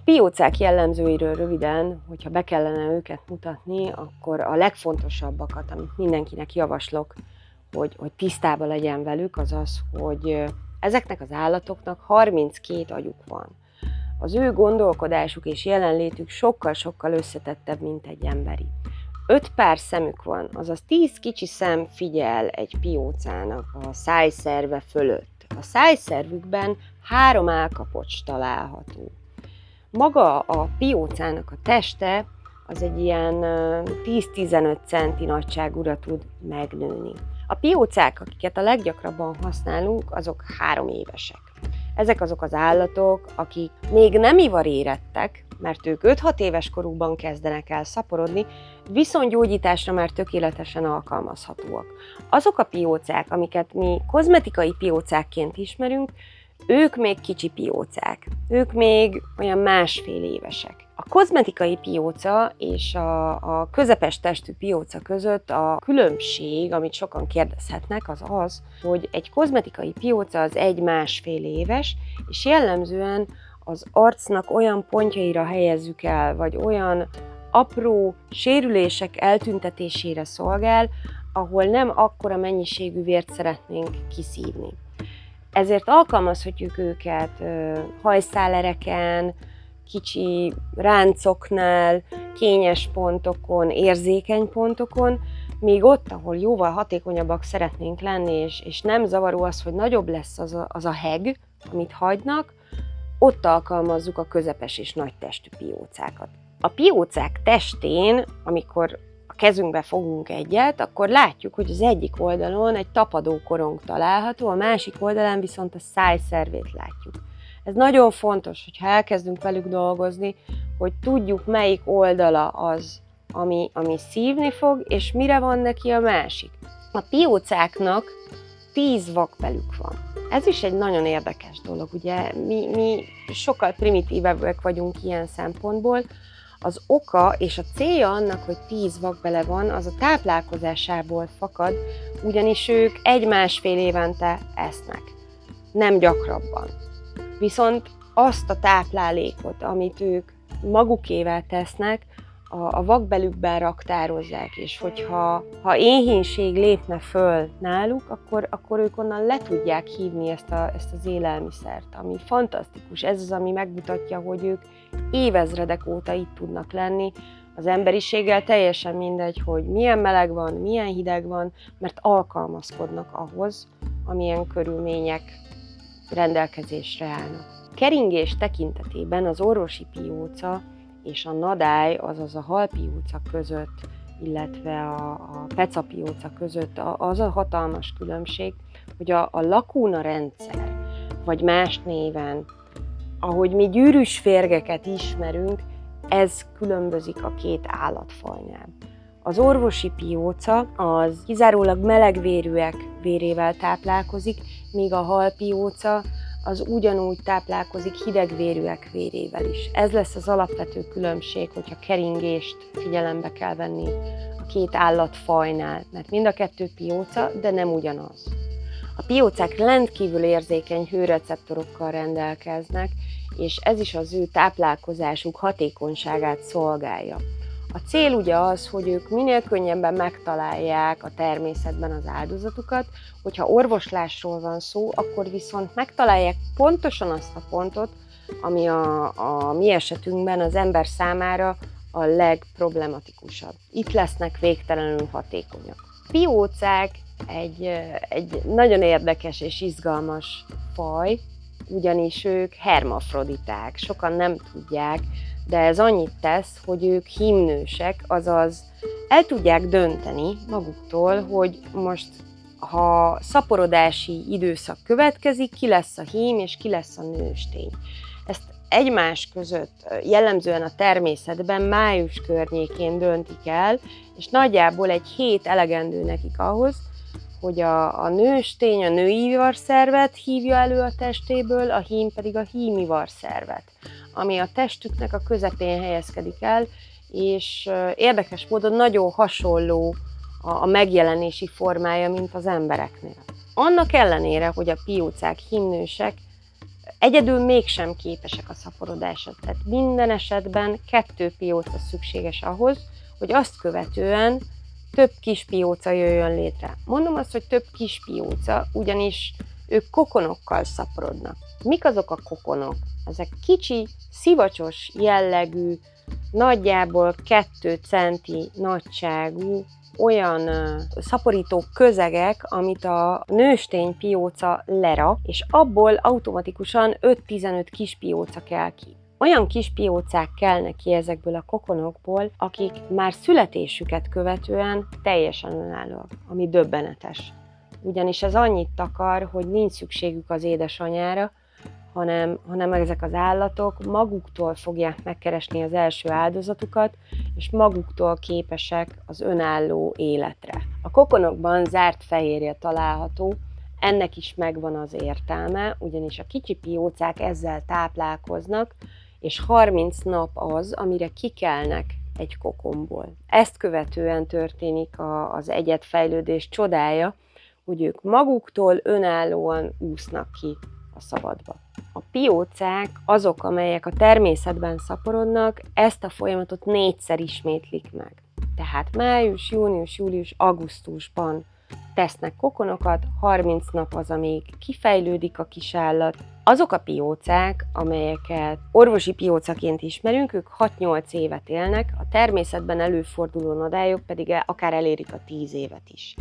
piócák jellemzőiről röviden, hogyha be kellene őket mutatni, akkor a legfontosabbakat, amit mindenkinek javaslok, hogy tisztában legyen velük, az az, hogy ezeknek az állatoknak 32 agyuk van. Az ő gondolkodásuk és jelenlétük sokkal-sokkal összetettebb, mint egy emberi. 5 pár szemük van, azaz 10 kicsi szem figyel egy piócának a szájszerve fölött. A szájszervükben 3 állkapocs található. Maga a piócának a teste az egy ilyen 10-15 centi nagyságúra tud megnőni. A piócák, akiket a leggyakrabban használunk, azok 3 évesek. Ezek azok az állatok, akik még nem ivarérettek, mert ők 5-6 éves korukban kezdenek el szaporodni, viszont gyógyításra már tökéletesen alkalmazhatóak. Azok a piócák, amiket mi kozmetikai piócákként ismerünk, ők még kicsi piócák, ők még olyan 1,5 évesek. A kozmetikai pióca és a közepes testű pióca között a különbség, amit sokan kérdezhetnek, az az, hogy egy kozmetikai pióca az 1-1,5 éves, és jellemzően az arcnak olyan pontjaira helyezzük el, vagy olyan apró sérülések eltüntetésére szolgál, ahol nem akkora mennyiségű vért szeretnénk kiszívni. Ezért alkalmazhatjuk őket hajszálereken, kicsi ráncoknál, kényes pontokon, érzékeny pontokon, míg ott, ahol jóval hatékonyabbak szeretnénk lenni, és nem zavaró az, hogy nagyobb lesz az a heg, amit hagynak, ott alkalmazzuk a közepes és nagy testű piócákat. A piócák testén, amikor a kezünkbe fogunk egyet, akkor látjuk, hogy az egyik oldalon egy tapadó korong található, a másik oldalán viszont a szájszervét látjuk. Ez nagyon fontos, hogyha elkezdünk velük dolgozni, hogy tudjuk, melyik oldala az, ami szívni fog, és mire van neki a másik. A piócáknak 10 vakbelük van. Ez is egy nagyon érdekes dolog, ugye mi sokkal primitívebbek vagyunk ilyen szempontból. Az oka és a célja annak, hogy 10 vakbele van, az a táplálkozásából fakad, ugyanis ők 1-1,5 évente esznek, nem gyakrabban. Viszont azt a táplálékot, amit ők magukével tesznek, a vakbelükben raktározzák, és hogyha éhínség lépne föl náluk, akkor ők onnan le tudják hívni ezt az élelmiszert, ami fantasztikus. Ez az, ami megmutatja, hogy ők évezredek óta itt tudnak lenni. Az emberiséggel teljesen mindegy, hogy milyen meleg van, milyen hideg van, mert alkalmazkodnak ahhoz, amilyen körülmények rendelkezésre állnak. Keringés tekintetében az orvosi pióca és a nadály, azaz a halpióca között, illetve a pecapióca között az a hatalmas különbség, hogy a lakúna rendszer, vagy más néven, ahogy mi gyűrűs férgeket ismerünk, ez különbözik a 2 állatfajnál. Az orvosi pióca az kizárólag melegvérűek vérével táplálkozik, míg a halpióca az ugyanúgy táplálkozik hidegvérűek vérével is. Ez lesz az alapvető különbség, hogyha keringést figyelembe kell venni a 2 állatfajnál, mert mind a 2 pióca, de nem ugyanaz. A piócák rendkívül érzékeny hőreceptorokkal rendelkeznek, és ez is az ő táplálkozásuk hatékonyságát szolgálja. A cél ugye az, hogy ők minél könnyebben megtalálják a természetben az áldozatukat, hogyha orvoslásról van szó, akkor viszont megtalálják pontosan azt a pontot, ami a mi esetünkben az ember számára a legproblematikusabb. Itt lesznek végtelenül hatékonyak. A piócák egy nagyon érdekes és izgalmas faj, ugyanis ők hermafroditák, sokan nem tudják, de ez annyit tesz, hogy ők hímnősek, azaz el tudják dönteni maguktól, hogy most, ha szaporodási időszak következik, ki lesz a hím és ki lesz a nőstény. Ezt egymás között jellemzően a természetben május környékén döntik el, és nagyjából egy hét elegendő nekik ahhoz, hogy a nőstény a női ivarszervet hívja elő a testéből, a hím pedig a hímivarszervet, ami a testüknek a közepén helyezkedik el, és érdekes módon nagyon hasonló a megjelenési formája, mint az embereknél. Annak ellenére, hogy a piócák hímnősek, Egyedül mégsem képesek a szaporodásra. Tehát minden esetben 2 pióca szükséges ahhoz, hogy azt követően több kis pióca jöjjön létre. Mondom azt, hogy több kis pióca, ugyanis ők kokonokkal szaporodnak. Mik azok a kokonok? Ezek kicsi, szivacsos jellegű, nagyjából 2 centi nagyságú olyan szaporító közegek, amit a nőstény pióca lerak, és abból automatikusan 5-15 kis pióca kell ki. Olyan kis piócák kelnek ki ezekből a kokonokból, akik már születésüket követően teljesen önállóak, ami döbbenetes. Ugyanis ez annyit takar, hogy nincs szükségük az édesanyára, hanem ezek az állatok maguktól fogják megkeresni az első áldozatukat, és maguktól képesek az önálló életre. A kokonokban zárt fehérje található, ennek is megvan az értelme, ugyanis a kicsi piócák ezzel táplálkoznak, és 30 nap az, amire kikelnek egy kokonból. Ezt követően történik az egyedfejlődés csodája, hogy ők maguktól önállóan úsznak ki a szabadba. A piócák azok, amelyek a természetben szaporodnak, ezt a folyamatot 4-szer ismétlik meg. Tehát május, június, július, augusztusban tesznek kokonokat, 30 nap az, amíg kifejlődik a kisállat. Azok a piócák, amelyeket orvosi piócaként ismerünk, ők 6-8 évet élnek, a természetben előforduló nadályok pedig akár elérik a 10 évet is.